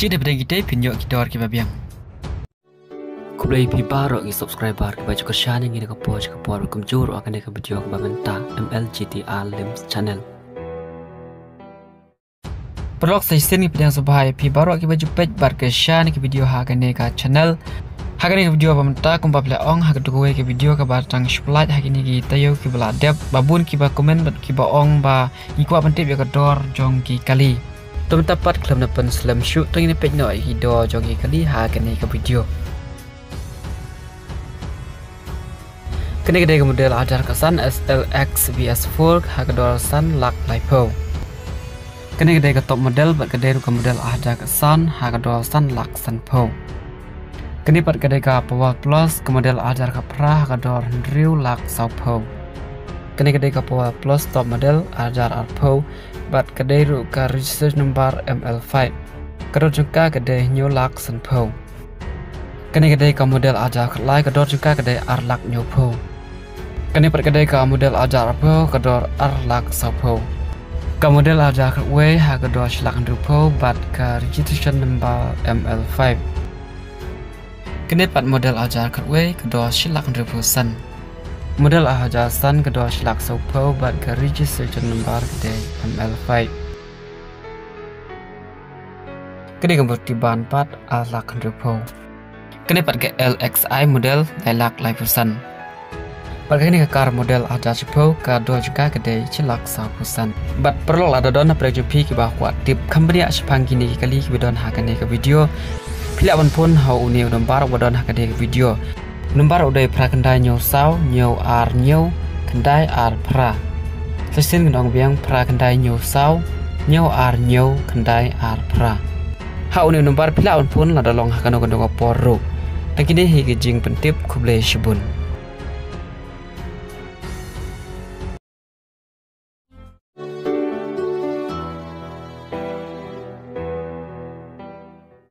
Cik daripada kita pinjok kita war kita biang. Kublai pi baru ki subscriber ki baju kerjaan yang ini ke post ke por kumjur akan dia ke video ke bangenta MLGTR Limbs channel. Perlok session ki pedang subhai pi baru ki baju page bar kerjaan ki video hakan dia ke channel. Hakan dia ke video bangenta kumpa bela ong hakan tu ke video ke batang splat hakan ni kita yo ki bela dep babun ki ba komen ki ba ong ba ikwa pentip ya ke dor jong ki kali. Tum tapat kelam napan slam shoot tu ini page noi ki dor jong ki kali hakan ni ke video. Kini kedai model ajar kesan SLX VS4 hagador san lak lipo. Kini kedai top model bat kedai ruka model ajar kesan hagador san lak san po. Kini pat kedai ka Power Plus ke model ajar ke pra hagador drill lak sau po. Kini kedai ka Power Plus top model ajar arpo bat kedai ruka register number ML5. Kedor juga kedai new lak san po. Kini kedai ka model ajar ke lai kedor juga kedai arlak new po. Kini pada kedai ka model ajar apa kedor arlak sapo. Ka model ajar we ha kedor silak rupo bat ka registration number ML5. Kini pat model ajar we kedor silak rupo san. Model ajar san kedor silak sapo bat ka registration number kedai ML5. Kini kembali ban pat arlak rupo. Kini pat ke LXI model lak live san. Pada ini kar model ajar cipo kado juga kedai cilak sapusan. Bat perlu ada dona prejupi ki bahwa tip company asipang kini kali ki don hakan ke video. Pilihan pun hau uni nombar wadon hakan ke video. Nombar udai pra kendai nyau sau nyau ar nyau kendai ar pra. Sesin kendong biang pra kendai nyau sau nyau ar nyau kendai ar pra. Hau uni nombar pilihan pun ada long hakan ke dong poro. Dan kini higi jing pentip kublai shibun.